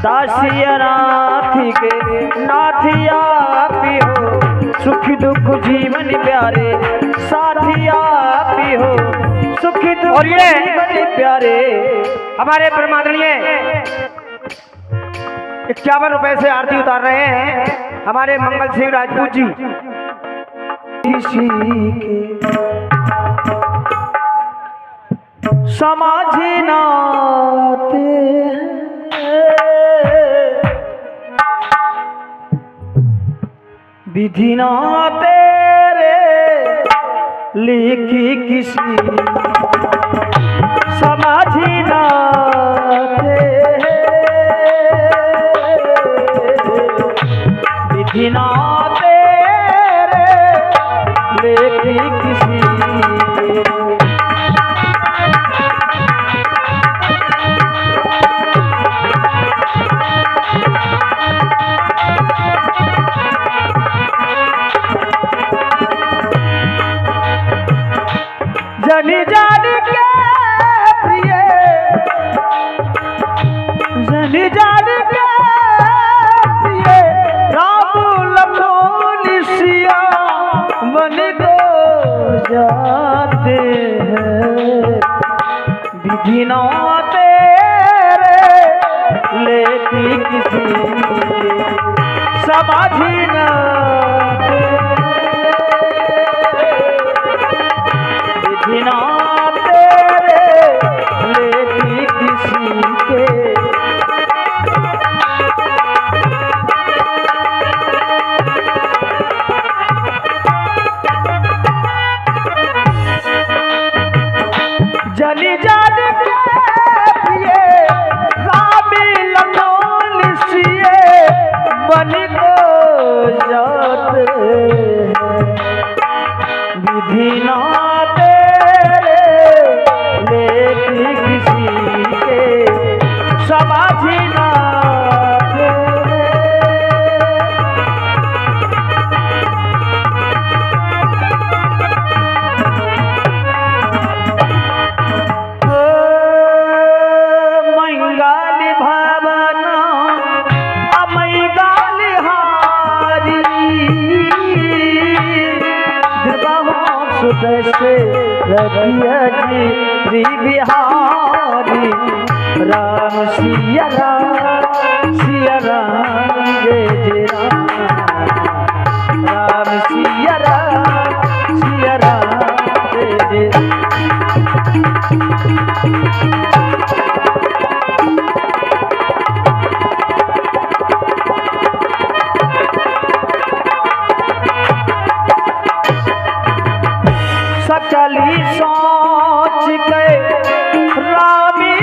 दासिया नाथी के नाथिया पियो सुख दुख जीवन प्यारे साथिया पियो सुख दुख और ये जीवन प्यारे। हमारे परमादरणीय 51 रुपए से आरती उतार रहे हैं हमारे मंगल सिंह राजपूत जी। किसी के समाधि नाते विधि ना तेरे लिखी किसी समाधि नाते विधि ना तेरे लिखी किसी। जनी जान के प्रिय जनी जान के प्रिय राम लखन सिया बन को जाते हैं विधि ना तेरे लेती किसी समाधि ना बिना तेरे लेती किसी के। जनी जान के प्रिय राम लखन सिए बन को जाते हैं विधि ना समाधि ना मंगल भवन अमंगल हारी सुदर्शे रतिया जी बिहारी राम सिया राम जय जय राम सिया राम जय जय। सकली सोच गए रामी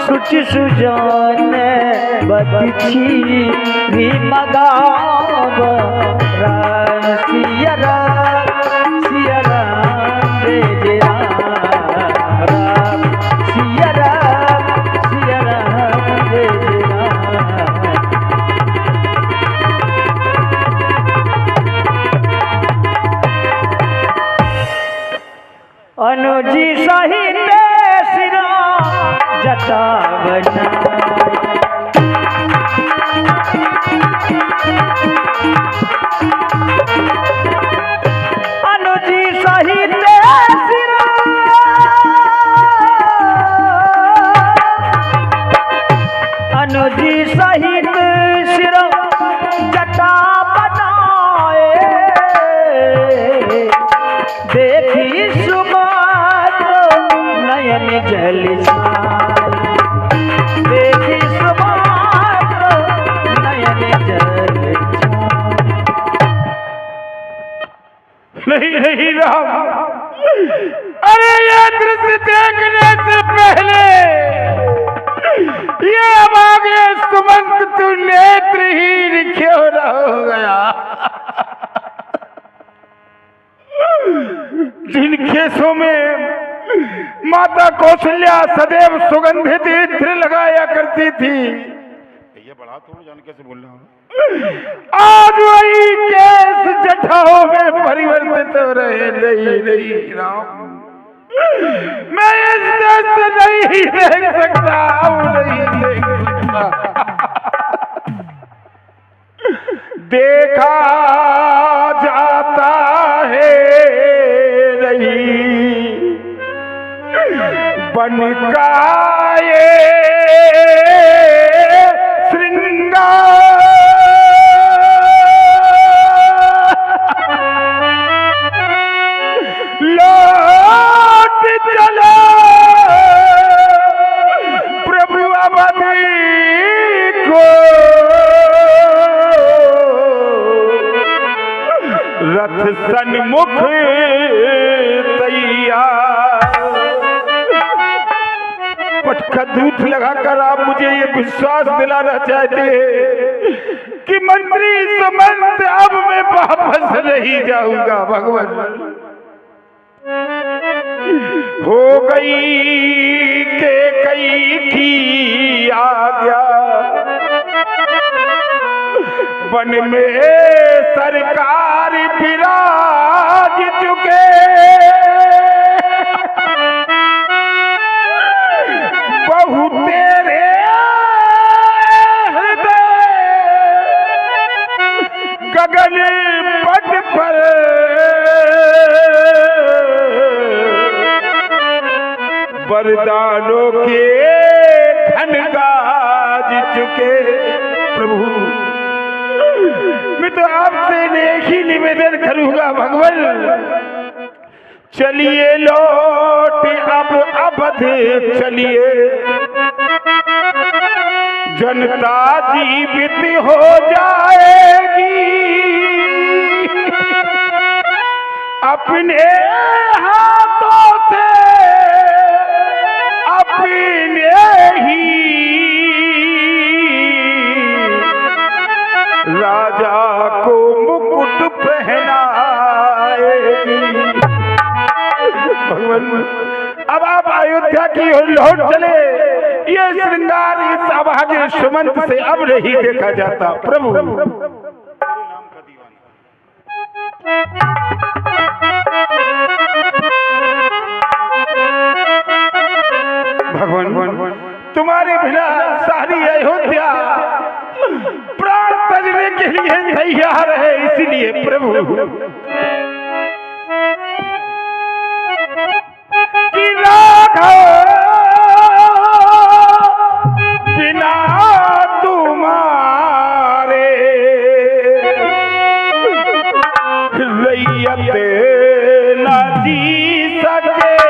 सुचि सुजान बदछी भी मगाव राम सिया राम जय जय राम सिया राम जय जय राम। अनुजी सहित सिरा जटा अनुजी सहित सिरा अनुजी सहित सिरा जटा बनाए देखी नयन जल देखी सुमात्र नयन जल। नहीं राम, अरे ये दृश्य देखने से पहले ये आगे सुमंत तू नेत्रहीन क्यों न हो गया। जिन खेसों में माता कौशल्या सदैव सुगंधित इत्र लगाया करती थी, ये बड़ा थोड़ा जान कैसे बोल रहा हूँ, आज वही केस जटाओं में परिवर्तित हो रहे। नहीं राम, मैं इस देश से नहीं देख सकता, नहीं देख सकता। देखा जाता है नहीं बन का ये श्रृंगार, लौट चला प्रभु अवधि को, रथ सन्मुख तैयार। पटका दूध लगाकर आप मुझे ये विश्वास दिलाना चाहते हैं कि मंत्री समंत अब मैं वापस नहीं जाऊंगा। भगवान हो गई के कई की आज्ञा, वन में सरकार विराज चुके, बहु तेरे हृदय गगन पथ पर वरदानों के घन गाज चुके। प्रभु मैं तो आपसे एक ही निवेदन करूंगा भगवान, चलिए लौट अब अवध चलिए, जनता जीवित हो जाएगी, अपने हाथों से अपने ही राजा को मुकुट पहनाएगी। भगवान अब आप अयोध्या की ओर लौट चले, ये श्रृंगार इस अभागे सुमंत से अब नहीं देखा जाता। प्रभु भगवान तुम्हारे बिना सारी अयोध्या प्राण तजने के लिए तैयार है, इसलिए प्रभु कि राघव बिना तुम्हारे रैयत न जी सकेगी।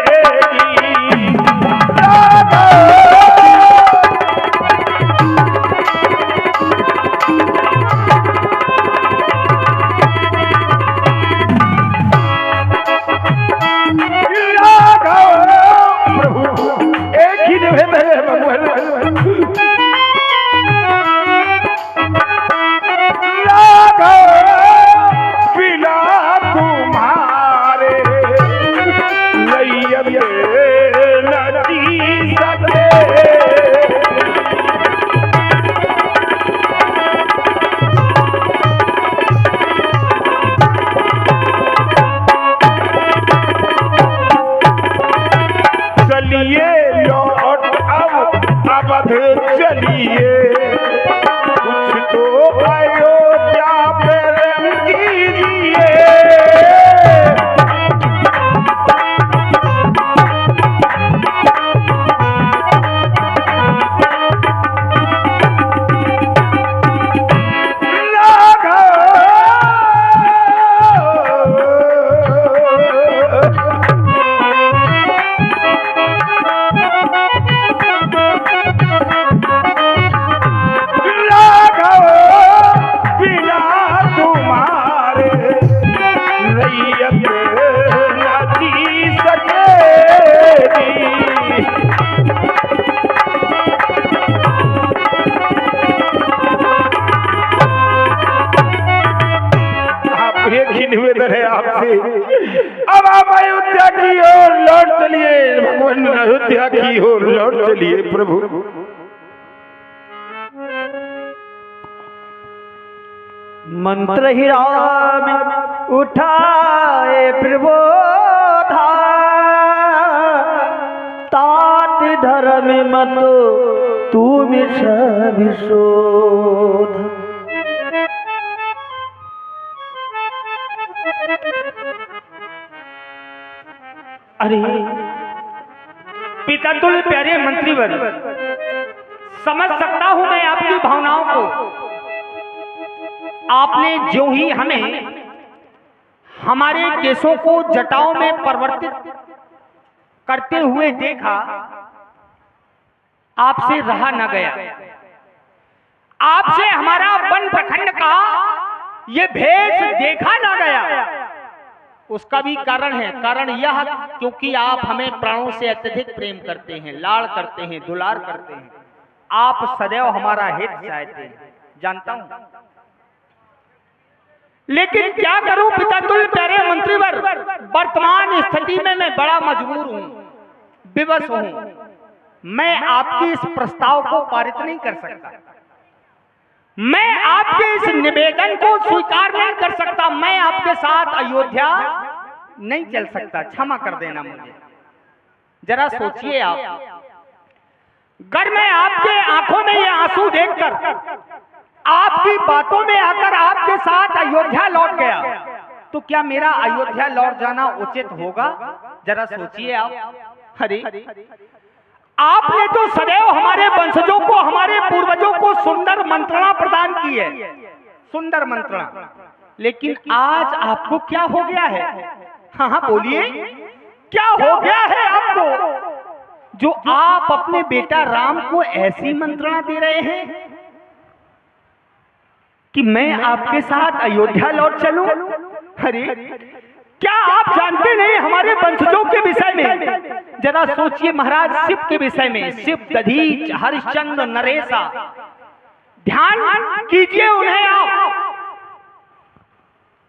निवेदन है आपसे, अब आप अयोध्या की ओर लौट चलिए। भगवान अयोध्या की ओर लौट चलिए। प्रभु मंत्र ही राम उठाए प्रबोधा, में मत तू मिशा विशोध। अरे पितातुल प्यारे मंत्रीवर, समझ सकता हूं मैं आपकी भावनाओं को। आपने जो ही हमें हमारे केसों को जटाओं में परिवर्तित करते हुए देखा, आपसे रहा न गया। आपसे हमारा वन प्रखंड का ये भेष देखा न गया। उसका भी कारण है, कारण यह क्योंकि आप हमें प्राणों से अत्यधिक प्रेम करते हैं, लाड़ करते हैं, दुलार करते हैं। आप सदैव हमारा हित चाहते हैं, जानता हूं। लेकिन क्या करूं पितातुल प्यारे मंत्रीवर, वर्तमान स्थिति में मैं बड़ा मजबूर हूं, विवश हूं। मैं आपके इस प्रस्ताव को पारित नहीं कर सकता, मैं आपके इस निवेदन को स्वीकार नहीं कर सकता। मैं आपके साथ अयोध्या नहीं चल सकता, क्षमा कर देना मुझे। जरा सोचिए आप, अगर मैं आपके आंखों में ये आंसू देखकर, आपकी बातों में आकर आपके साथ अयोध्या लौट गया, तो क्या मेरा अयोध्या लौट जाना उचित होगा? जरा सोचिए आप। अरे आपने तो सदैव हमारे वंशजों को, हमारे पूर्वजों को सुंदर मंत्रणा प्रदान की है, सुंदर मंत्रणा। लेकिन आज आपको क्या हो गया है? हाँ हाँ बोलिए, क्या हो गया है आपको जो आप अपने बेटा राम को ऐसी मंत्रणा दे रहे हैं कि मैं आपके साथ अयोध्या लौट चलूं? अरे क्या आप जानते नहीं हमारे वंशजों के विषय में? जरा सोचिए महाराज, शिव के विषय में, शिव, दधीच, हरिश्चंद्र, नरेशा, ध्यान कीजिए उन्हें आप।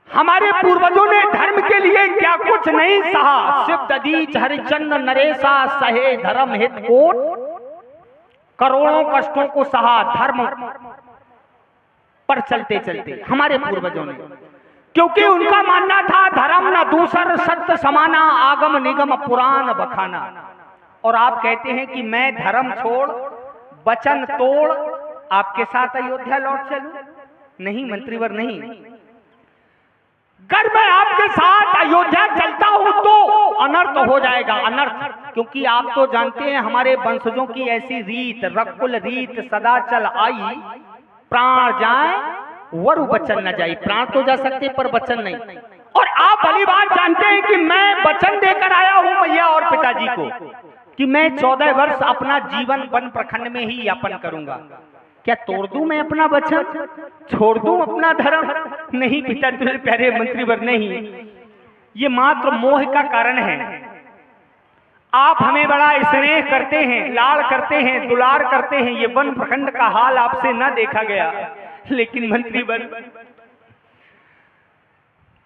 हमारे पूर्वजों ने धर्म के लिए क्या कुछ नहीं सहा। शिव, दधीच, हरिश्चंद्र, नरेशा सहे धर्म हित कोट, करोड़ों कष्टों को सहा धर्म पर चलते चलते हमारे पूर्वजों ने, क्योंकि उनका मानना था धर्म न दूसर सत्य समाना, आगम निगम पुराण बखाना। और आप कहते हैं कि मैं धर्म छोड़ वचन तोड़ आपके साथ अयोध्या लौट चलूं? नहीं मंत्रीवर, नहीं। अगर मैं आपके साथ अयोध्या चलता हूं तो अनर्थ हो जाएगा, अनर्थ। क्योंकि आप तो जानते हैं हमारे वंशजों की ऐसी रीत, रकुल रीत सदा चल आई, प्राण जाए वरु वचन न जाए। प्राण तो जा सकते पर वचन नहीं। और आप भली बात जानते हैं कि मैं वचन देकर आया हूं मैया और पिताजी को कि मैं 14 वर्ष अपना जीवन वन प्रखंड में ही यापन करूंगा। क्या तोड़ दूं मैं अपना वचन, छोड़ दूं अपना धर्म? नहीं पिताजी प्यारे मंत्रीवर, नहीं। ये मात्र मोह का कारण है। आप हमें बड़ा स्नेह करते हैं, लाड़ करते हैं, दुलार करते हैं। ये वन प्रखंड का हाल आपसे न देखा गया। लेकिन मंत्रीवर,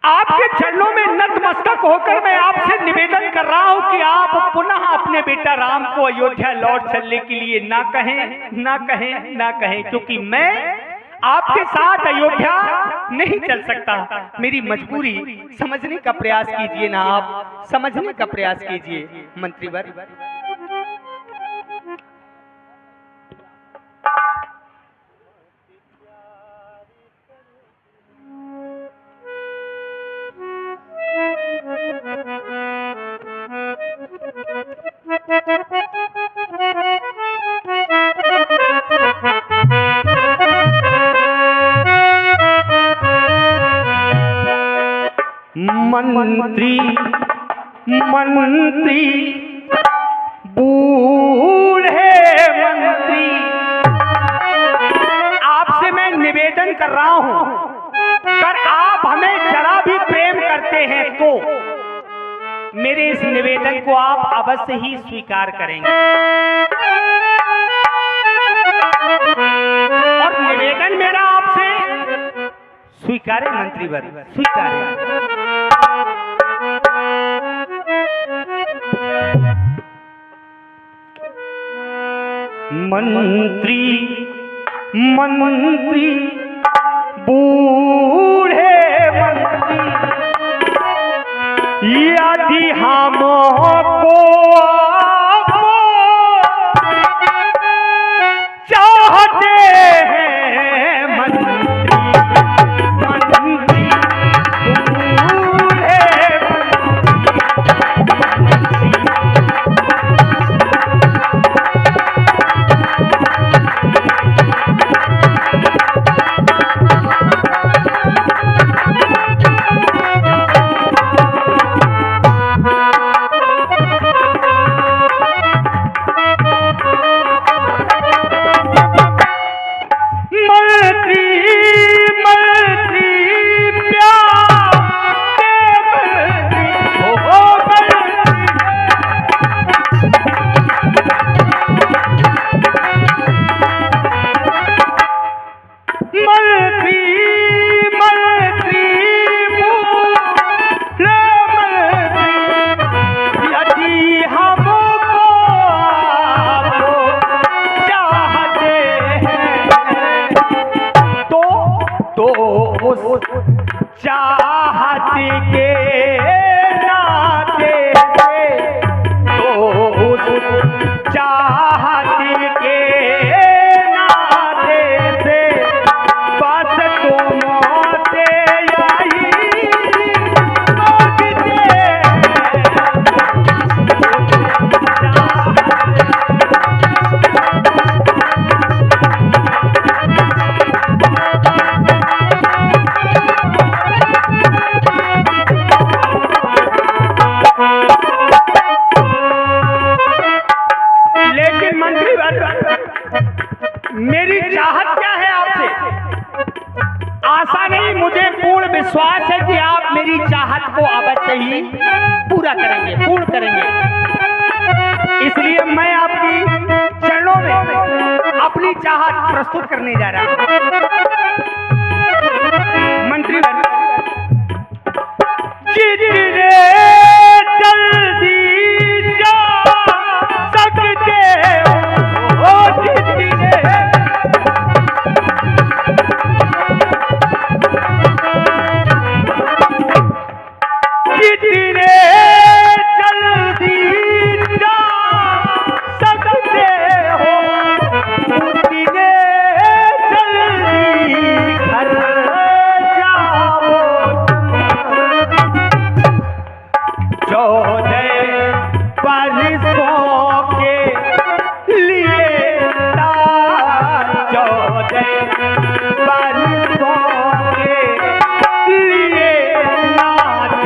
आपके चरणों में नतमस्तक होकर मैं आपसे निवेदन कर रहा हूं कि आप पुनः अपने बेटा राम को अयोध्या लौट चलने के लिए ना कहें, ना कहें, ना कहें, क्योंकि मैं आपके साथ अयोध्या नहीं चल सकता। मेरी मजबूरी समझने का प्रयास कीजिए ना, आप समझने का प्रयास कीजिए मंत्रीवर। मंत्री मंत्री बूढ़े मंत्री, आपसे मैं निवेदन कर रहा हूं, अगर आप हमें जरा भी प्रेम करते हैं तो मेरे इस निवेदन को आप अवश्य ही स्वीकार करेंगे। और निवेदन मेरा आपसे स्वीकारे मंत्रीवर, स्वीकारे। मंत्री मंत्री बूढ़े मंत्री, यदि हमको चाहत के नाते से, तो उस चाहत के नाते से बस तुमसे यही मांगते मेरी चाहत क्या है आपसे? आशा नहीं, मुझे पूर्ण विश्वास है कि आप मेरी चाहत को अवश्य ही पूरा करेंगे, पूर्ण करेंगे। इसलिए मैं आपकी चरणों में अपनी चाहत प्रस्तुत करने जा रहा हूं। मंत्री जितने जल्दी जा सकते हो, जितने जल्दी जा सकते हो, उतने जल्दी घर जाओ। 14 बरसों के लिए 14 बरसों के लिए नाथ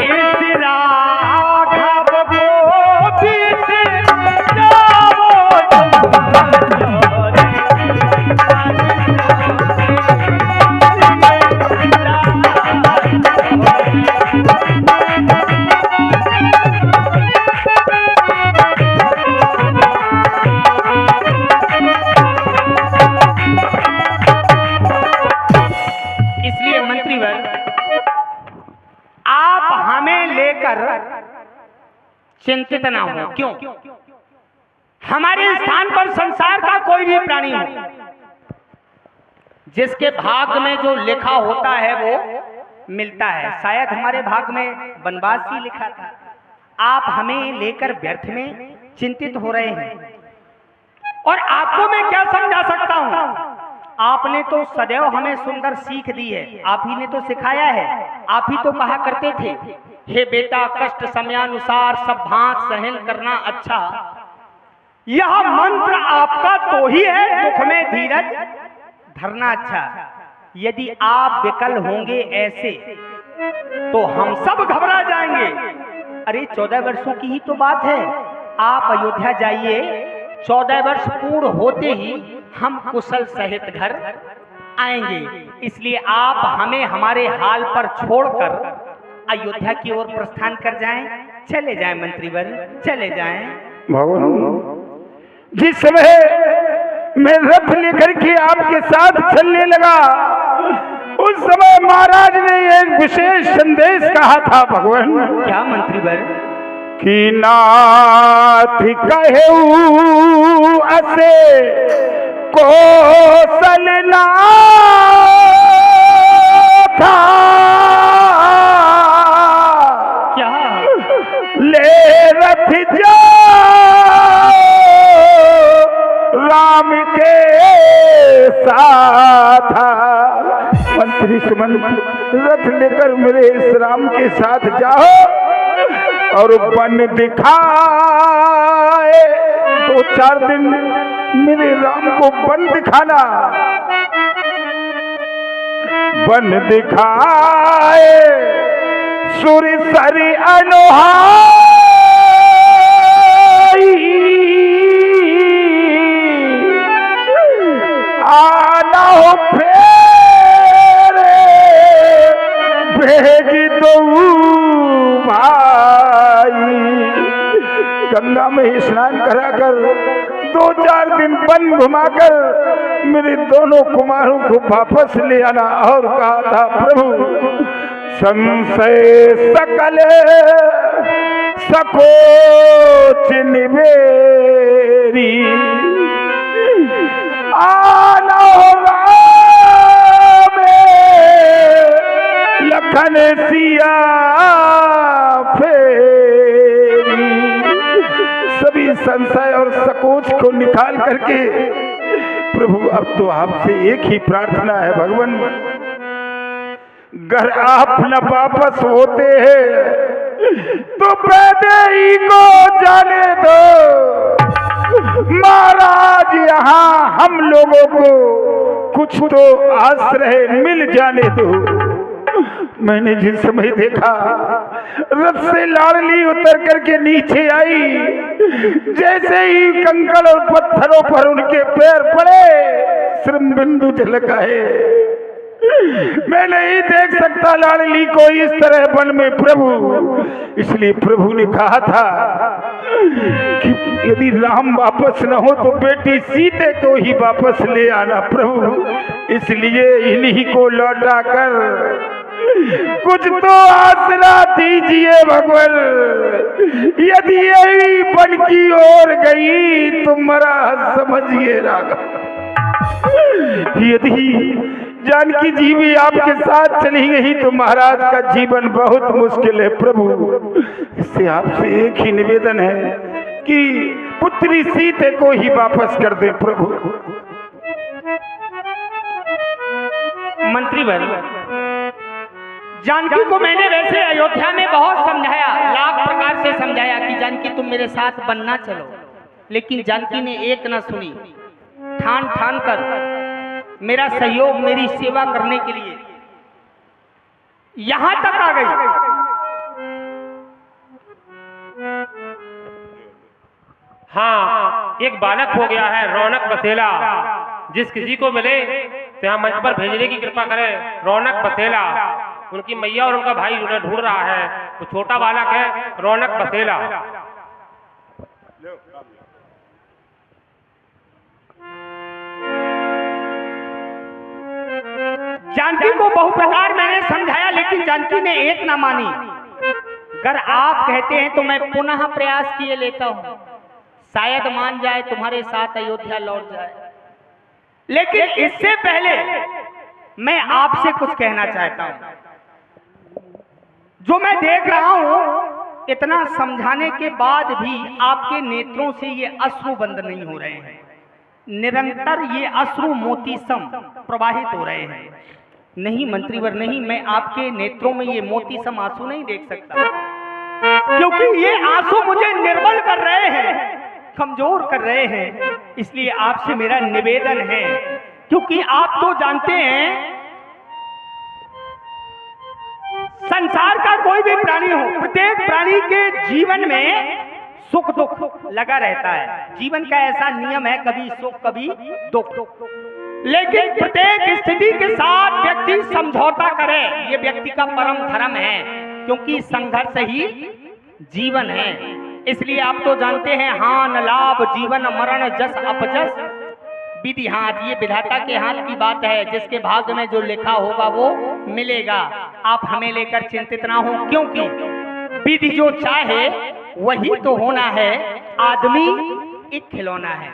इस राघव को बीच जाओ तुम। इसलिए मंत्रीवर, आप हमें लेकर चिंतित ना हो। क्यों? हमारे स्थान पर संसार का कोई भी प्राणी हो, जिसके भाग में जो लिखा होता है वो मिलता है। शायद हमारे भाग में वनवास ही लिखा था। आप हमें लेकर व्यर्थ में चिंतित हो रहे हैं। और आपको मैं क्या समझा सकता हूं? आपने तो सदैव हमें सुंदर सीख दी है, आप ही ने तो सिखाया है। आप ही तो कहा करते थे, हे बेटा कष्ट समयानुसार सब भांत सहन करना अच्छा। यह मंत्र आपका तो ही है, दुख में धीरज धरना अच्छा। यदि आप विकल होंगे ऐसे तो हम सब घबरा जाएंगे। अरे 14 वर्षों की ही तो बात है। आप अयोध्या जाइए, 14 वर्ष पूर्ण होते ही हम कुशल सहित घर आएंगे। इसलिए आप हमें हमारे हाल पर छोड़कर अयोध्या की ओर प्रस्थान कर जाएं। चले जाएं मंत्रीवर, चले जाएं। भगवान, जिस समय मैं रथ लेकर के आपके साथ चलने लगा, उस समय महाराज ने एक विशेष संदेश कहा था। भगवान, क्या मंत्रीवर? कि नाथ कहू असे कौशल ना था, क्या? ले रथ जा राम के साथ। मंत्री सुमन, रथ लेकर मेरे इस राम के साथ जाओ और वन दिखाए। 2-4 दिन मेरे राम को वन दिखाना, वन दिखाए सूर्य सरी अनोहाई। आना हो फेरे भेज दो भाई। गंगा में स्नान कराकर 2 2-4 दिन वन घुमाकर मेरे दोनों कुमारों को वापस ले आना। और कहा था प्रभु संशय सकल सकोच निवेरी आना होगा लखन सिया फेरी। सभी संशय और सकोच को निकाल करके प्रभु अब तो आपसे एक ही प्रार्थना है भगवान, घर आप न वापस होते हैं तो वैदेही को जाने दो। महाराज यहाँ हम लोगों को कुछ तो आश्रय मिल जाने दो। मैंने जिस समय देखा रथ से लाडली उतर करके नीचे आई, जैसे ही कंकड़ और पत्थरों पर उनके पैर पड़े श्रम बिंदु झलक आए। मैं नहीं देख सकता लाडली को इस तरह वन में प्रभु। इसलिए प्रभु ने कहा था कि यदि राम वापस न हो तो बेटी सीते को ही वापस ले आना प्रभु। इसलिए इन्हीं को लौटा कर कुछ तो आसरा दीजिए भगवान। यदि यही वन की ओर गई तो मरा समझिए रागा। यदि जानकी जी भी आपके साथ चली गई तो महाराज का जीवन बहुत मुश्किल है प्रभु। इससे आपसे एक ही निवेदन है कि पुत्री सीते को ही वापस कर दे प्रभु। मंत्रीवर, जानकी को मैंने वैसे अयोध्या में बहुत समझाया, लाख प्रकार से समझाया कि जानकी तुम मेरे साथ बनना चलो, लेकिन जानकी ने एक न सुनी। ठान ठान कर मेरा सहयोग, मेरी सेवा करने के लिए यहां तक आ गई। हाँ, एक बालक हो गया है रौनक बसेला, जिस किसी को मिले तो यहाँ मंच पर भेजने की कृपा करे। रौनक बसेला, उनकी मैया और उनका भाई उन्हें ढूंढ रहा है। वो छोटा बालक है रौनक बसेला। जानकी को बहु प्रकार मैंने समझाया, लेकिन जानकी ने एक ना मानी। अगर आप कहते हैं तो मैं पुनः प्रयास किए लेता हूं, शायद मान जाए, तुम्हारे साथ अयोध्या लौट जाए। लेकिन इससे पहले मैं आपसे कुछ कहना चाहता हूं। जो मैं देख रहा हूं, इतना समझाने के बाद भी आपके नेत्रों से ये अश्रु बंद नहीं हो रहे हैं। निरंतर ये अश्रु मोतीसम प्रवाहित हो रहे हैं। नहीं मंत्रीवर, नहीं, मैं आपके नेत्रों में ये मोतीसम आंसू नहीं देख सकता, क्योंकि ये आंसू मुझे निर्बल कर रहे हैं, कमजोर कर रहे हैं। इसलिए आपसे मेरा निवेदन है, क्योंकि आप तो जानते हैं संसार का कोई भी प्राणी हो, प्रत्येक प्राणी के जीवन में सुख दुख लगा रहता है। जीवन का ऐसा नियम है, कभी सुख कभी दुख। लेकिन प्रत्येक स्थिति के साथ व्यक्ति समझौता करे, ये व्यक्ति का परम धर्म है, क्योंकि संघर्ष ही जीवन है। इसलिए आप तो जानते हैं, हान लाभ जीवन मरण जस अपजस विधि हाथ, ये विधाता के हाथ की बात है। जिसके भाग्य में जो लिखा होगा वो मिलेगा। आप हमें लेकर चिंतित ना हो, क्योंकि विधि जो चाहे वही तो होना है। आदमी एक खिलौना है।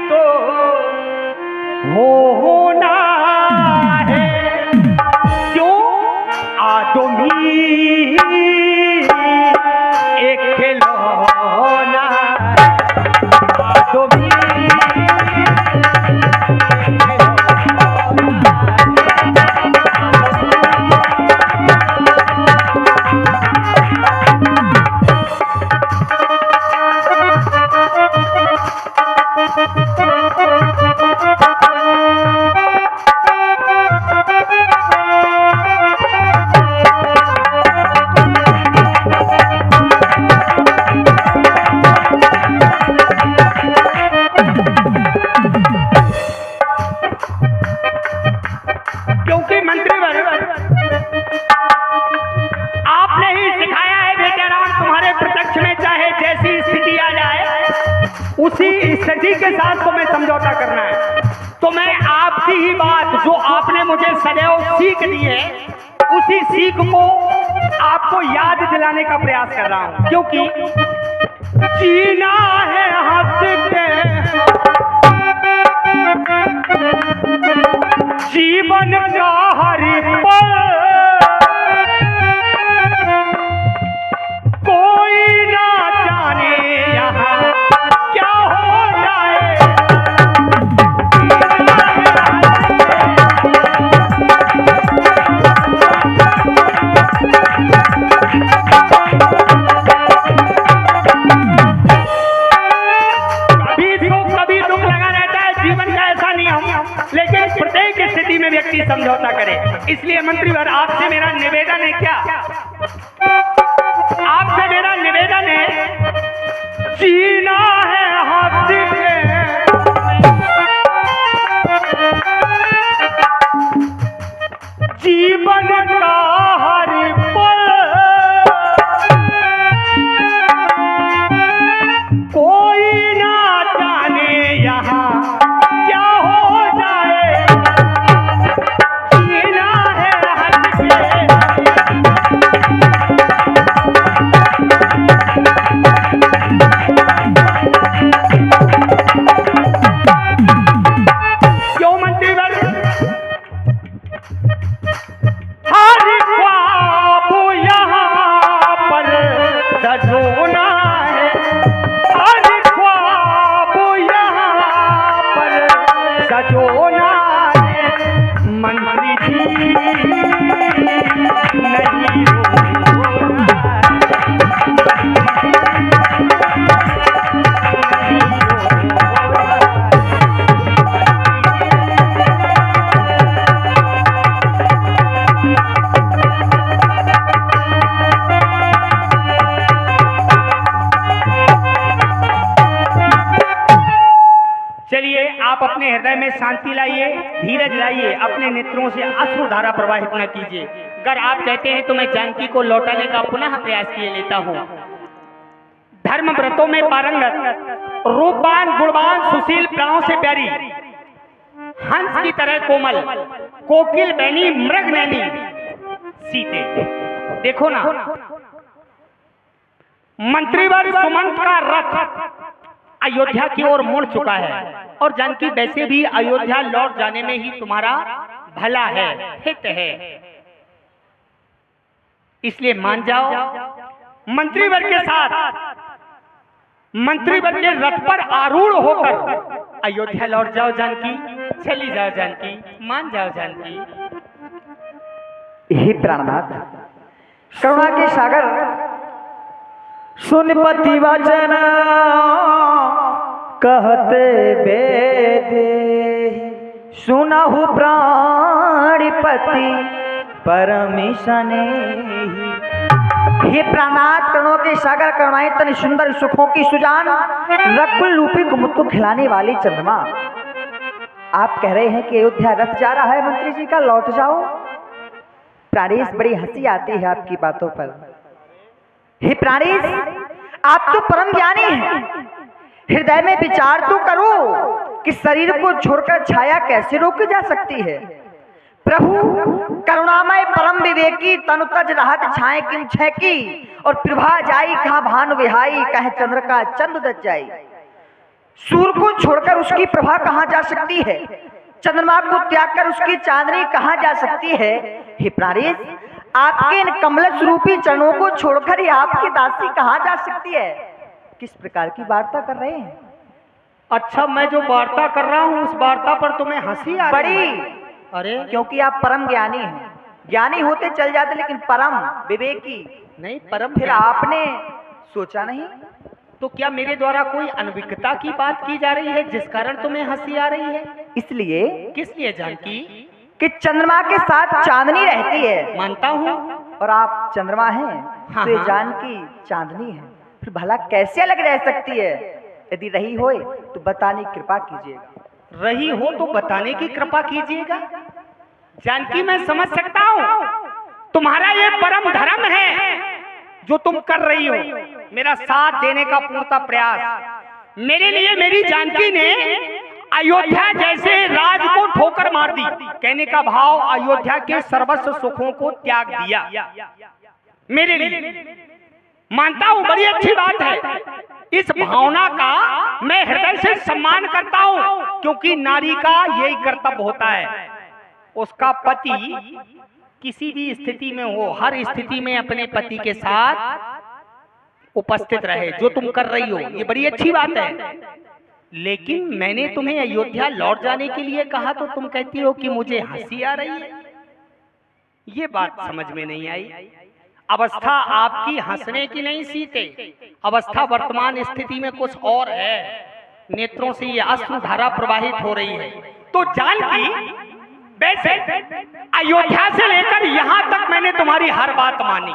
तो भी एक खिलौना तो भी क्योंकि मंत्रीवर आपने ही सिखाया है बेटे राम, तुम्हारे प्रत्यक्ष में चाहे जैसी स्थिति आ जाए उसी स्थिति के साथ तुम्हें समझौता करना है। तो मैं आपकी ही बात जो आपने मुझे सदैव सीख दी है उसी सीख को आपको याद दिलाने का प्रयास कर रहा हूं, क्योंकि जीना है हंस के जीवन का हर पल, कोई ना जाने यहाँ क्या हो जाए। कभी दुख लगा रहता है, जीवन का ऐसा नियम, लेकिन प्रत्येक स्थिति में व्यक्ति समझौता करे। इसलिए मंत्रीवर आपसे मेरा निवेदन है, क्या आपसे मेरा निवेदन है, जीना है हंस के जीवन का हर पल, कोई ना जाने यहाँ क्या हो जाए। जीना है हंस के क्यों मंत्रीवर, हर ख्वाब यहाँ पर सजोना है, हर ख्वाब यहाँ पर सजोना है, मंत्री जी नहीं रोना चलिए आप अपने हृदय में शांति लाइए, धीरज लाइए, अपने नेत्रों से अश्रुधारा प्रवाहित न कीजिए। अगर आप कहते हैं तो मैं जानकी को लौटाने का पुनः प्रयास किए लेता हूँ। धर्म व्रतों में पारंगत, रूपवान गुणवान सुशील प्राणों से प्यारी, हंस की तरह कोमल, कोकिल बैनी मृग नैनी सीते। देखो ना मंत्रीवर सुमंत का रथ अयोध्या की ओर मुड़ चुका है, और जानकी वैसे भी अयोध्या लौट जाने में ही तुम्हारा भला है, हित है। इसलिए मान जाओ, मंत्रीवर के साथ, मंत्रीवर के रथ पर आरूढ़ होकर अयोध्या लौट जाओ जानकी, चली जाओ जानकी, मान जाओ जानकी। हे प्राणनाथ, करुणा के सागर, सुन पति वचन कहते वेदे, सुनहु प्राणपति परमेशन। हे प्राणनाथ, करुणों के सागर, करुणाएं तनि सुंदर सुखों की सुजान, रकुल रूपी कुमुद को खिलाने वाली चंद्रमा, आप कह रहे हैं कि अयोध्या रथ जा रहा है मंत्री जी का, लौट जाओ। प्राणेश, बड़ी हंसी आती है आपकी बातों पर। हे प्राणेश, आप तो परम ज्ञानी हैं, हृदय में विचार तो करो कि शरीर को छोड़कर छाया कैसे रोकी जा सकती है। प्रभु करुणामय परम विवेकी, तनु तज रहत छाए किम छेकी, और प्रभा जाई कहाँ भानु विहाई, कहे चंद्र का चंद दज जाई। सूर्य को छोड़कर उसकी प्रभा कहाँ जा सकती है, चंद्रमा को त्याग कर उसकी चांदनी कहाँ जा सकती है। हे प्राणेश, आपके इन कमलश रूपी चरणों को छोड़कर ही आपकी दासी कहाँ जा सकती है? किस प्रकार की वार्ता कर रहे हैं? अच्छा, मैं जो वार्ता कर रहा हूँ उस वार्ता पर तुम्हें हंसी आ रही है? बड़ी, अरे क्योंकि आप परम ज्ञानी हैं। ज्ञानी होते चल जाते, लेकिन परम विवेकी नहीं, परम फिर आपने सोचा नहीं? तो क्या मेरे द्वारा कोई अनभिज्ञता की बात की जा रही है जिस कारण तुम्हें हंसी आ रही है? इसलिए किस लिए जानकी? कि चंद्रमा के साथ चांदनी रहती है, मानता हूँ। और आप चंद्रमा हैं, हाँ, तो ये हाँ। जानकी चांदनी है, फिर भला कैसे अलग रह सकती है? यदि रही होए तो बताने की कृपा कीजिएगा। रही हो तो बताने की कृपा कीजिएगा। जानकी, मैं समझ सकता हूँ तुम्हारा ये परम धर्म है जो तुम कर रही हो, मेरा साथ देने का पूर्णतः प्रयास। मेरे लिए मेरी जानकी ने अयोध्या जैसे राज को ठोकर मार दी। कहने का भाव, अयोध्या के सर्वस्व सुखों को त्याग दिया मेरे लिए। मानता हूं, बड़ी अच्छी बात है। इस भावना का मैं हृदय से सम्मान करता हूं, क्योंकि नारी का यही कर्तव्य होता है, उसका पति किसी भी स्थिति में हो, हर स्थिति में अपने पति के साथ उपस्थित रहे। जो तुम कर रही हो ये बड़ी अच्छी बात है, लेकिन मैंने तुम्हें अयोध्या लौट जाने के लिए कहा तो तुम कहती हो कि मुझे हंसी आ रही है। ये बात समझ में नहीं आई। अवस्था आपकी हंसने की नहीं सीते, अवस्था वर्तमान स्थिति में कुछ और है। नेत्रों से ये अश्रु धारा प्रवाहित हो रही है। तो जानकी, वैसे अयोध्या से लेकर यहां तक मैंने तुम्हारी हर बात मानी,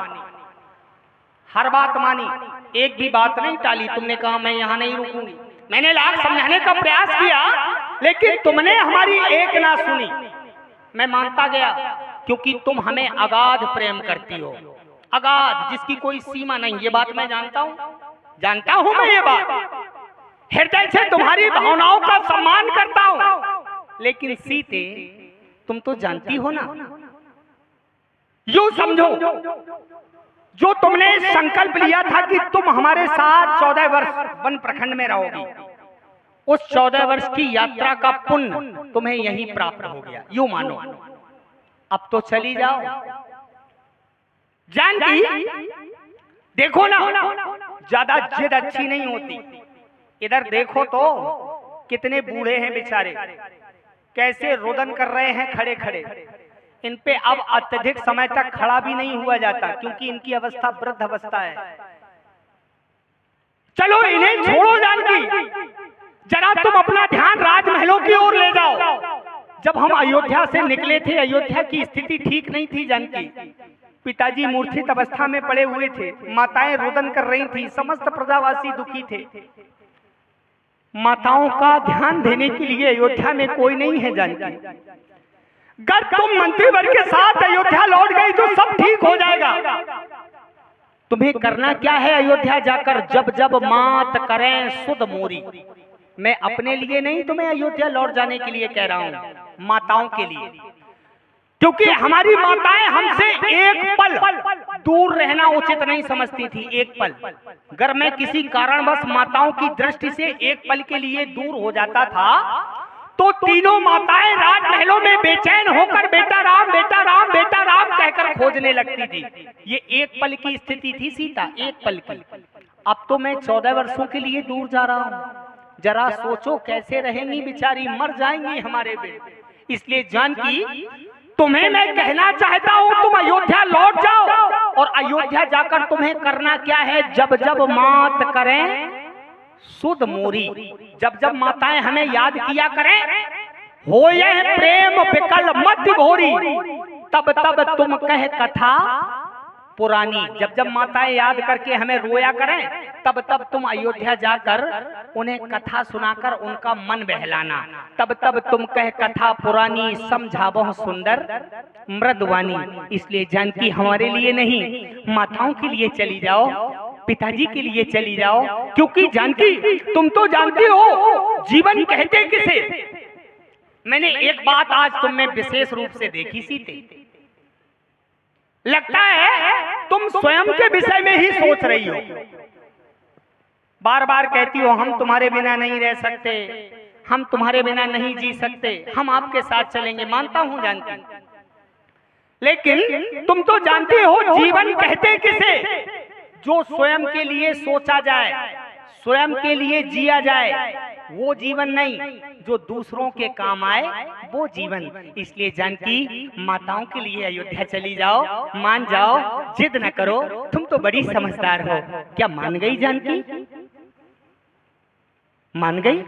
हर बात मानी, एक भी बात नहीं टाली। तुमने कहा मैं यहां नहीं रुकूंगी, मैंने लाख समझाने का प्रयास किया, लेकिन तुमने हमारी एक ना सुनी। मैं मानता गया, क्योंकि तुम हमें अगाध प्रेम करती हो, अगाध, जिसकी कोई सीमा नहीं। ये बात मैं जानता हूं मैं ये बात। हृदय से तुम्हारी भावनाओं का सम्मान करता हूं, लेकिन सीते, तुम तो जानती हो ना। यूं समझो, जो तुमने संकल्प लिया था कि तुम हमारे साथ 14 वर्ष वन प्रखंड में रहोगी, उस 14 वर्ष की यात्रा का पुण्य तुम्हें यहीं प्राप्त हो गया। यूं मानो, अब तो चली जाओ। जानकी, देखो ना, ज्यादा जिद अच्छी नहीं होती। इधर देखो तो कितने बूढ़े हैं बेचारे, कैसे रोदन कर रहे हैं खड़े खड़े। इन पे अब अत्यधिक समय तक खड़ा भी नहीं हुआ जाता, क्योंकि इनकी अवस्था वृद्ध अवस्था है। चलो इन्हें छोड़ो जानकी, जरा तुम अपना ध्यान राजमहलों की ओर ले जाओ। जब हम अयोध्या से निकले थे, अयोध्या की स्थिति ठीक नहीं थी जानकी। पिताजी मूर्छित अवस्था में पड़े हुए थे, माताएं रोदन कर रही थी, समस्त प्रजावासी दुखी थे। माताओं का ध्यान देने के लिए अयोध्या में कोई नहीं है जानकी। अगर तुम मंत्रीवर के साथ अयोध्या लौट गई तो सब ठीक हो जाएगा। तुम्हें करना क्या है अयोध्या जाकर, जब जब मात करें सुध मोरी। मैं अपने लिए नहीं तुम्हें अयोध्या लौट जाने के लिए कह रहा हूं, माताओं के लिए। क्योंकि हमारी माताएं हमसे एक पल दूर रहना उचित नहीं समझती थी। एक पल, अगर मैं किसी कारणवश माताओं की दृष्टि से एक पल के लिए दूर हो जाता था, तो तीनों माताएं राजमहलों में बेचैन होकर बेटा राम बेटा राम बेटा राम कहकर खोजने लगती थी। ये एक पल की स्थिति थी सीता, एक पल की। अब तो मैं 14 वर्षों के लिए दूर जा रहा हूं। जरा सोचो कैसे रहेंगी बेचारी, मर जाएंगी हमारे बेटे। इसलिए जानकी, तुम्हें मैं कहना चाहता हूं, तुम अयोध्या लौट जाओ, और अयोध्या जाकर तुम्हें करना क्या है, जब जब मात करें सुध मोरी, जब जब माताएं हमें याद किया करें, हो यह प्रेम विकल मध्य भोरी, तब तब तुम कह कथा पुरानी। जब जब माताएं याद करके हमें रोया करें, तब तब तुम अयोध्या जाकर उन्हें कथा सुनाकर उनका मन बहलाना। तब तब तुम कह कथा पुरानी, समझावह सुंदर मृदवानी। इसलिए जानकी, हमारे लिए नहीं, माताओं के लिए चली जाओ, पिताजी के लिए चली जाओ। क्योंकि जानकी, तुम तो जानती हो जीवन कहते किसे। मैंने एक बात आज तुम में विशेष रूप से देखी सीते, लगता है तुम स्वयं के विषय में ही सोच रही हो। बार बार कहती हो हम तुम्हारे बिना नहीं रह सकते, हम तुम्हारे बिना नहीं जी सकते, हम आपके साथ चलेंगे। मानता हूं जानकी, लेकिन तुम तो जानते हो जीवन कहते किसे, जो स्वयं के लिए सोचा जाए, स्वयं के लिए जिया जाए, वो जीवन नहीं, जो दूसरों के काम आए वो जीवन। इसलिए जानकी, माताओं के लिए अयोध्या चली जाओ, मान जाओ, जिद न करो, तुम तो बड़ी समझदार हो। क्या मान गई जानकी? मान गई?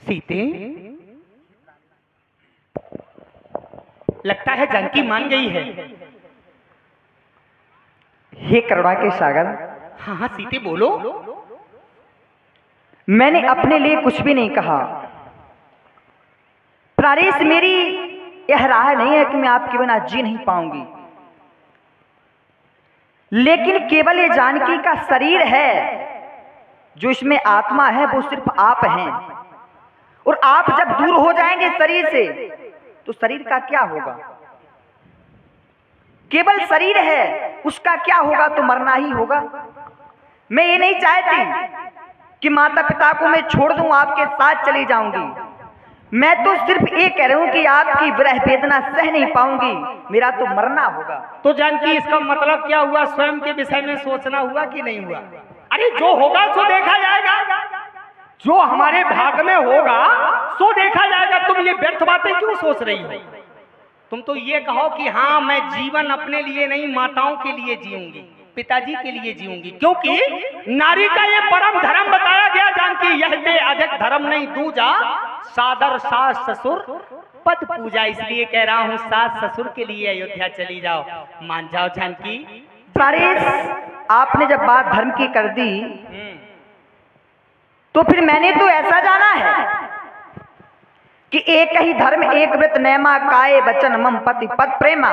सीते, लगता है जानकी मान गई है। हे करुणा के सागर, हाँ हाँ सीते बोलो। मैंने अपने लिए कुछ भी नहीं कहा। प्राणेश, मेरी यह राय नहीं है कि मैं आपके बिना जी नहीं पाऊंगी, लेकिन केवल ये जानकी का शरीर है, जो इसमें आत्मा है वो सिर्फ आप हैं। और आप जब दूर हो जाएंगे शरीर से, तो शरीर का क्या होगा? केवल शरीर है, उसका क्या होगा? तो मरना ही होगा। मैं ये नहीं चाहती कि माता पिता को मैं छोड़ दूं, आपके साथ चली जाऊंगी। मैं तो सिर्फ ये कह रहा हूं कि आपकी विरह वेदना सह नहीं पाऊंगी, मेरा तो मरना होगा। तो जानकी, इसका मतलब क्या हुआ? स्वयं के विषय में सोचना हुआ कि नहीं हुआ? अरे जो होगा सो देखा जाएगा, जो हमारे भाग में होगा सो देखा जाएगा। तुम ये व्यर्थ बातें क्यों सोच रही हो? तुम तो ये कहो कि हाँ, मैं जीवन अपने लिए नहीं, माताओं के लिए जीऊंगी, पिताजी के लिए जीऊंगी, क्योंकि नारी का ये परम धर्म बताया गया। जानकी, यह ते अधिक धर्म नहीं दूजा, सादर सास ससुर पद पूजा। इसलिए कह रहा हूँ, सास ससुर के लिए अयोध्या चली जाओ, मान जाओ जानकी। प्राणेश, आपने जब बात धर्म की कर दी, तो फिर मैंने तो ऐसा जाना है कि एक ही धर्म एक व्रत नेमा, काय वचन मम पति पद प्रेमा।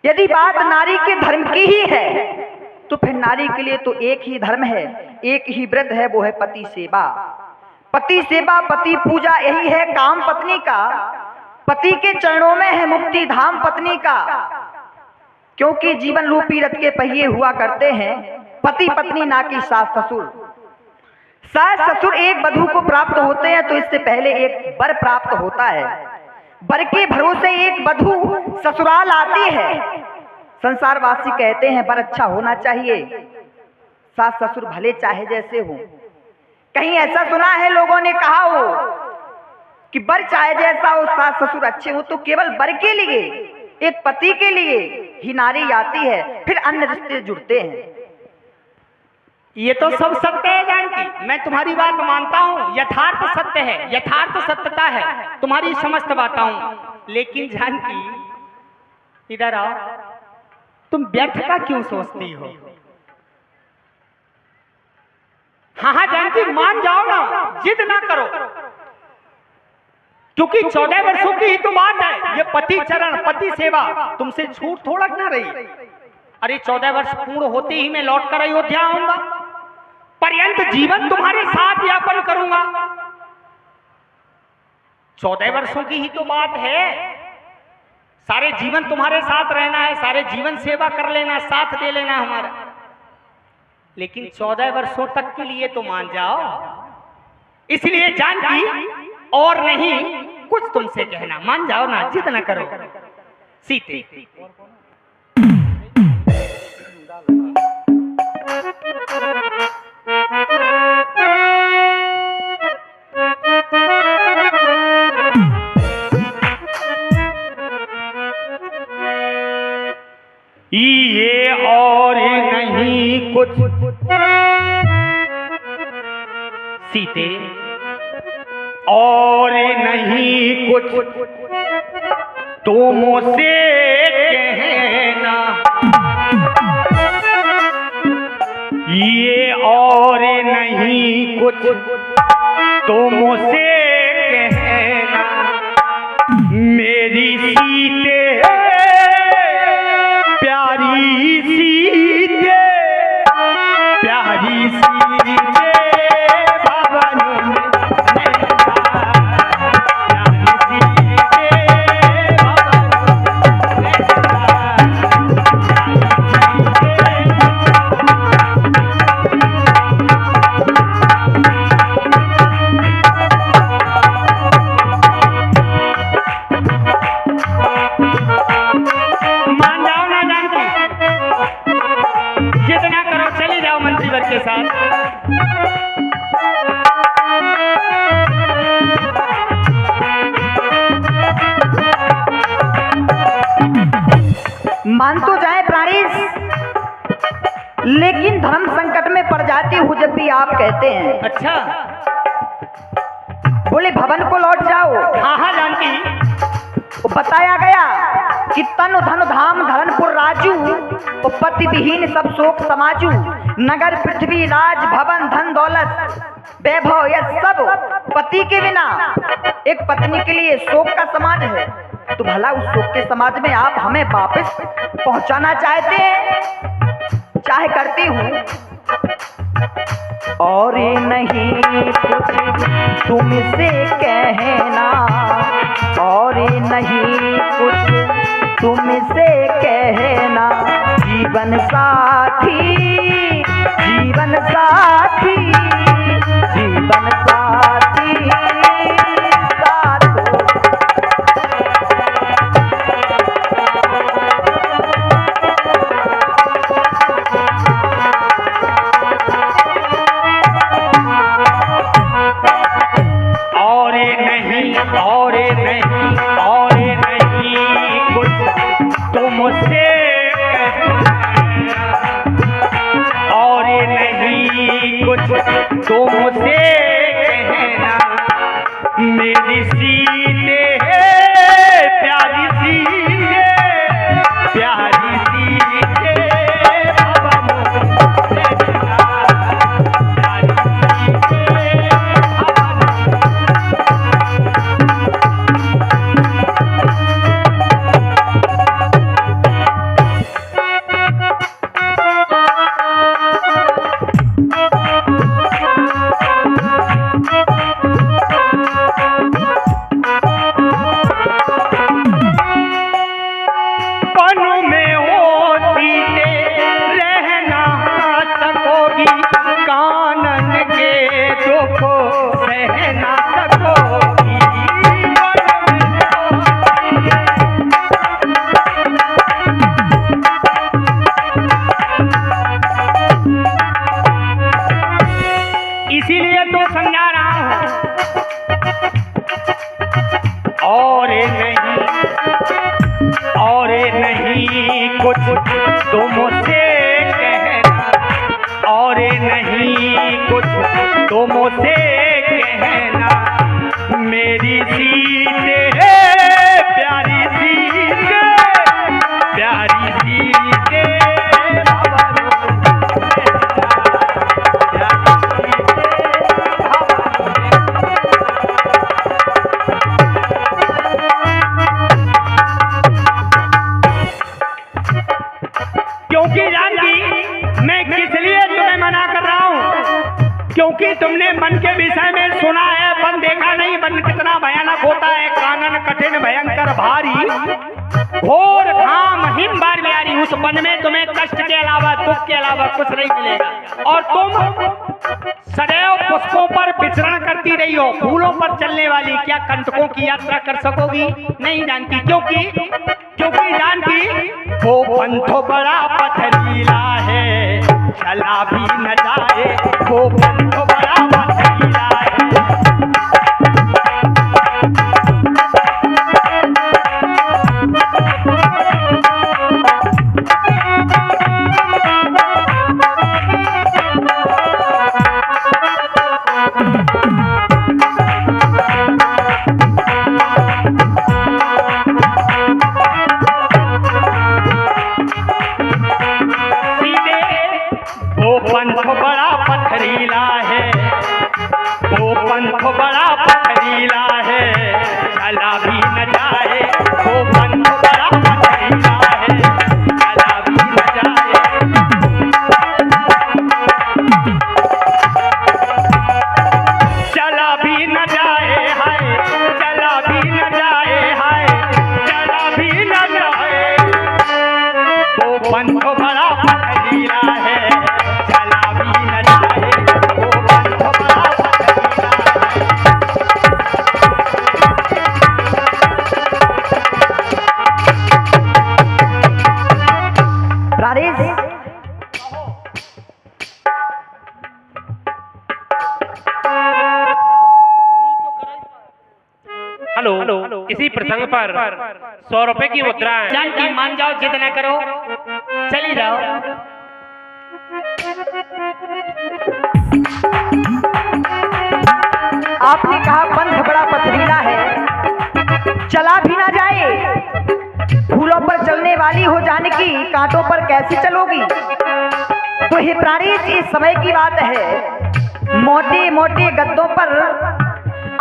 यदि बात नारी के धर्म की ही है, तो फिर नारी के लिए तो एक ही धर्म है, एक ही व्रत है, वो है पति सेवा। पति सेवा, पति पूजा, यही है काम पत्नी का। पति के चरणों में है मुक्ति धाम पत्नी का, क्योंकि जीवन रूपी रथ के पहिए हुआ करते हैं पति पत्नी, ना कि सास ससुर। सास ससुर एक वधू को प्राप्त होते हैं तो इससे पहले एक वर प्राप्त होता है। वर के भरोसे एक वधू ससुराल आती है। संसारवासी कहते हैं वर अच्छा होना चाहिए, सास ससुर भले चाहे जैसे हो। कहीं ऐसा सुना है लोगों ने कहा हो कि वर चाहे जैसा हो, सास ससुर अच्छे हो? तो केवल वर के लिए, एक पति के लिए ही नारी आती है, फिर अन्य रिश्ते जुड़ते हैं। ये तो सब सत्य है जानकी, मैं तुम्हारी बात मानता हूँ, यथार्थ सत्य है, यथार्थ सत्यता है तुम्हारी समस्त बातों। लेकिन जानकी, इधर आओ, तुम व्यर्थ का क्यों सोचती हो? हाँ हाँ जानकी, मान जाओ ना, जिद ना करो, क्योंकि 14 वर्षों की ही तो बात है। ये पति चरण, पति सेवा तुमसे छूट थोड़ा ना रही। अरे 14 वर्ष पूर्ण होते ही मैं लौट कर अयोध्या आऊंगा, पर्यंत जीवन तुम्हारे साथ यापन करूंगा। 14 वर्षों की ही तो बात है, सारे जीवन तुम्हारे साथ रहना है, सारे जीवन सेवा कर लेना, साथ दे लेना हमारा। लेकिन 14 वर्षों तक के लिए तो मान जाओ। इसलिए जानकी, और नहीं कुछ तुमसे कहना, मान जाओ ना, जिद न करो। सीते, ये और नहीं कुछ सीते, और नहीं कुछ तुमसे कहना, ये और नहीं कुछ तुमसे कहना। मेरी सीते, प्यारी सीते, प्यारी सीते, भवन में मान तो जाए प्राणेश, लेकिन धर्म संकट में पड़ जाती हूँ जब भी आप कहते हैं। अच्छा, बोले भवन को लौट जाओ। हाँ हाँ जानकी, वो बताया गया कि तन धन धाम धरनपुर राजू, पति विहीन सब शोक समाजू, नगर पृथ्वी राज भवन धन दौलत वैभव यह सब पति के बिना एक पत्नी के लिए शोक का समाज है। तो भला उस शोक के समाज में आप हमें वापस पहुंचाना चाहते हैं? चाहे करती हूँ, और नहीं कुछ तुमसे कहना, और नहीं कुछ तुमसे कहना, जीवन साथी जीवन साथी जीवन साथी साथ। और नहीं कुछ तुमसे और नहीं कुछ तुमसे कहना, मेरी सीते प्यारी सीते प्यारी सीते इसीलिए तो समझा रहा हूं। और नहीं कुछ तुमसे कहना, और नहीं कुछ तुमसे कहना, मेरी सीते प्यारी सीते प्यारी सीते क्योंकि जानकी मैं किस लिए तुम्हें मना कर रहा हूँ, क्योंकि तुमने मन के विषय में सुना है, वन देखा नहीं, वन कितना भयानक होता है, कानन कठिन भयंकर भारी घोर घाम हिम बार बिहारी। उस वन में तुम्हें कष्ट के अलावा दुख के अलावा कुछ नहीं मिलेगा, और तुम सदैव पुष्पों पर विचरण करती रही हो, फूलों पर चलने वाली, क्या कंटकों की यात्रा कर सकोगी? नहीं जानती, क्योंकि जानती वो पंथ बड़ा पथरीला है, चला भी न जाए, वो पंथ बड़ा पथरीला है। वो पंथ बड़ा पथरीला है, वो पंथ बड़ा पथरीला है, चला भी न जाए, वो पंथ बड़ा पथरीला है, चला भी न जाए। चला भी न जाए हाय, चला भी न जाए हाय, चला भी न जाए, वो पंथ बड़ा पथरीला है, हेलो, इसी प्रसंग पर 100 रुपए की मुद्राएं। जानकी मान जाओ, जिद न करो, चली जाओ। आपने कहा पंथ बड़ा पथरीला है, चला भी ना जाए। फूलों पर चलने वाली हो जानकी, कांटों पर कैसे चलोगी? तो हे प्राणी, इस समय की बात है। मोटे मोटे गद्दों पर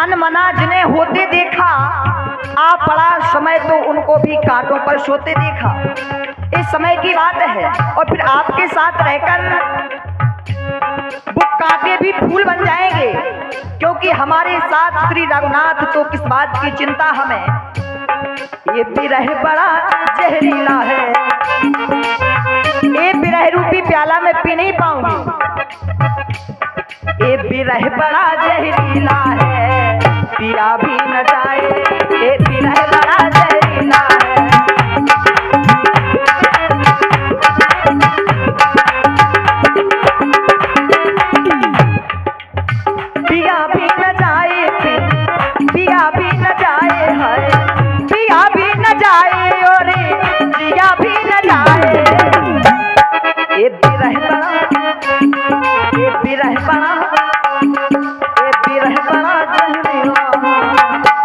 अनमना जिन्हें होते देखा, आ पड़ा समय तो उनको भी कांटों पर सोते देखा। इस समय की बात है। और फिर आपके साथ रहकर वो कांटे भी फूल बन जाएंगे, क्योंकि हमारे साथ श्री रघुनाथ, तो किस बात की चिंता हमें। ये विरह बड़ा जहरीला है, ये विरह रूपी प्याला मैं पी नहीं पाऊंगी। ये विरह बड़ा जहरीला है, पिया भी न जाए। ये विरह बड़ा जहरीला है। पिया भी न जाए, पिया भी न जाए, है पिया भी न जाए, और जिया भी न जाए। ये विरह बड़ा, ये विरह बड़ा, ये विरह बड़ा जहरीला,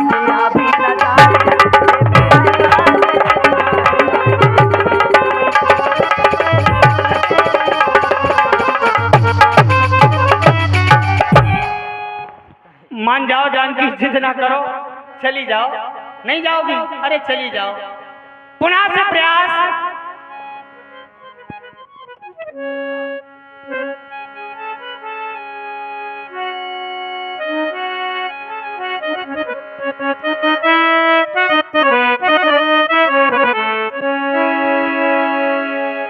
पिया भी न जाए। मान जाओ जानकी, जिद ना करो, चली जाओ। नहीं जाओगी? अरे चली जाओ। पुनः से प्रयास।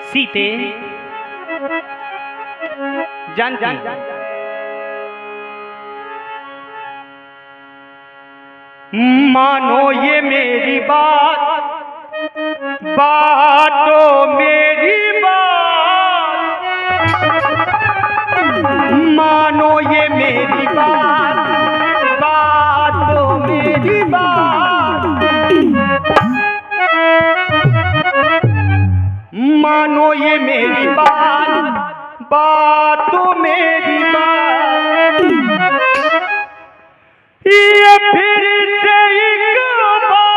सीते, जानकी, मानो ये मेरी बात, बातो मेरी बात, मानो ये मेरी बात, बातो मेरी बात, मानो ये मेरी बात, बातो मेरी बात। ये फिर से एक बार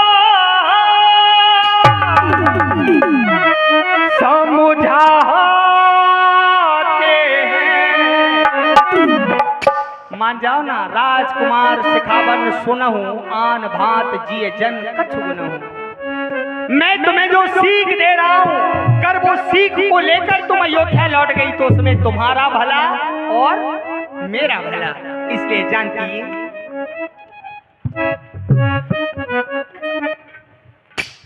समझाते हैं। मान जाओ ना, राजकुमार शिखावन सुनहु, आन भांत जिए जन कछु गुनहु। मैं तुम्हें जो सीख दे रहा हूं, कर वो सीख को लेकर तुम अयोध्या लौट गई, तो उसमें तुम्हारा भला और मेरा भला। इसलिए जानकी,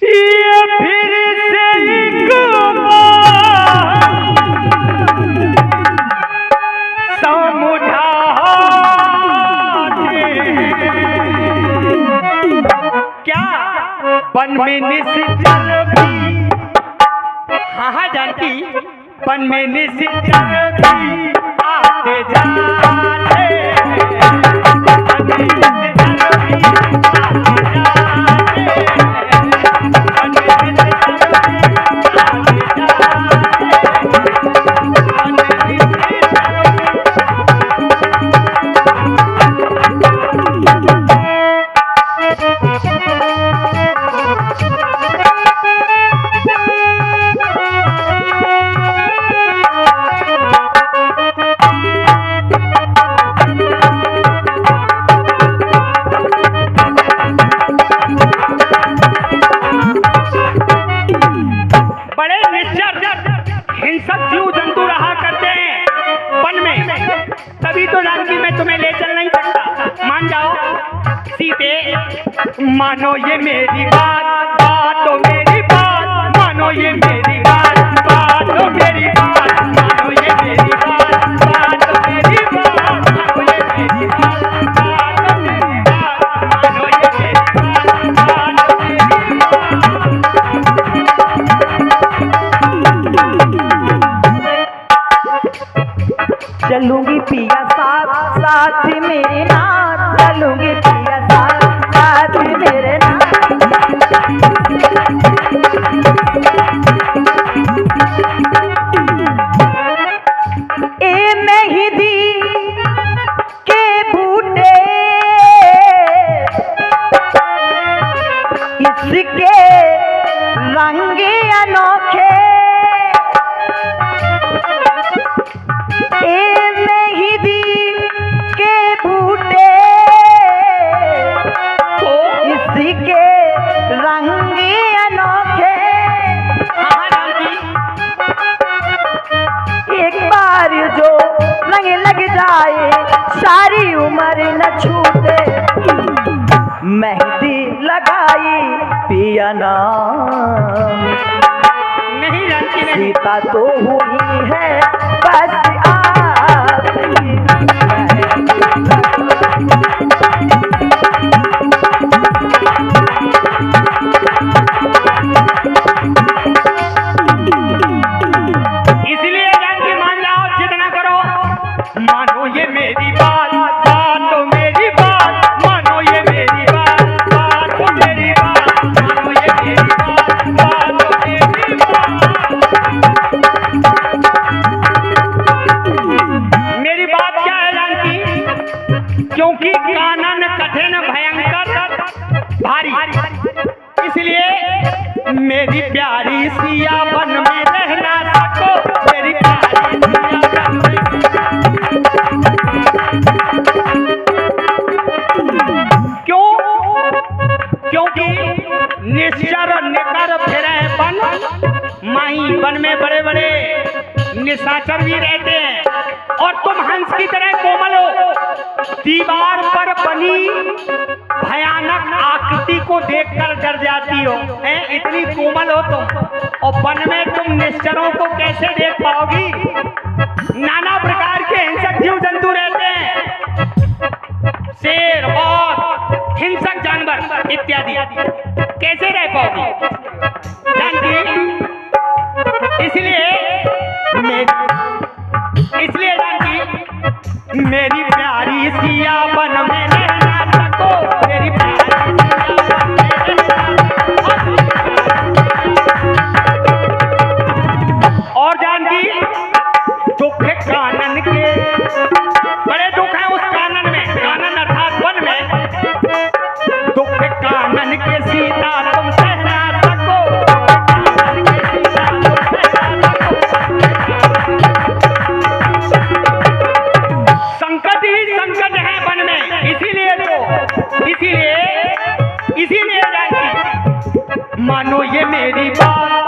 ये फिर से एक बार समझाते क्या बन में निश्चल भी, हाँ जानकी, बन में निश्चल भी आते जाते, बन में निश्चल भी आते मानो ये मेरी बात, बातो मेरी बात, मानो ये मेरी बात, बातो मेरी बात, मानो ये मेरी बात, बातो मेरी बात, मानो ये मेरी बात, बातो मेरी बात, मानो ये मेरी बात, बातो मेरी बात। चलूंगी पिया साथ साथ मेरे नाथ, चलूंगी पिया साथ साथ मेरे नाथ। अनोखे ए मेहंदी के बूटे तो इसी के रंग अनोखे। एक बार जो रंग लग जाए सारी उम्र न छूटे। मेहंदी लगाई पिया नाम नहीं जानती नहीं। सीता तो हुई है बस आपकी। इसलिए जानकी मान जाओ जितना करो। मानो ये मेरी बात, बात तो मेरी बात। मानो ये मेरी बात, बात तो मेरी बात। मानो ये मेरी बात, बात तो मेरी बात। मेरी बात क्या है जानकी? क्योंकि कानन कठिन भयंकर भारी, इसलिए मेरी प्यारी सिया बन में रहना सको। मेरी प्यारी सिया बन में। क्यों? क्योंकि निश्चर निकर फिरे बन माही। वन में बड़े बड़े निशाचर भी रहते हैं और तुम हंस की तरह कोमल हो। दीवार पर बनी भयानक आकृति को देखकर डर जाती हो। इतनी कोमल हो तुम और वन में तुम निश्चरों को कैसे देख पाओगी? नाना प्रकार के हिंसक जीव जंतु रहते हैं, शेर और हिंसक जानवर इत्यादि। कैसे रह पाओगी जानकी? इसलिए जानकी मेरी प्यारी सिया बन में रहना सको। मेरी प्यारी सिया बन में रहना। और जानकी दुख कानन के बड़े दुख हैं उस कानन में। कानन अर्थात वन में दुख कानन के सीता तुम सह ना सको। कानन के सीता तुम सह ना सको। संकट ही संकट है वन में। इसीलिए जानकी मानो ये मेरी बात,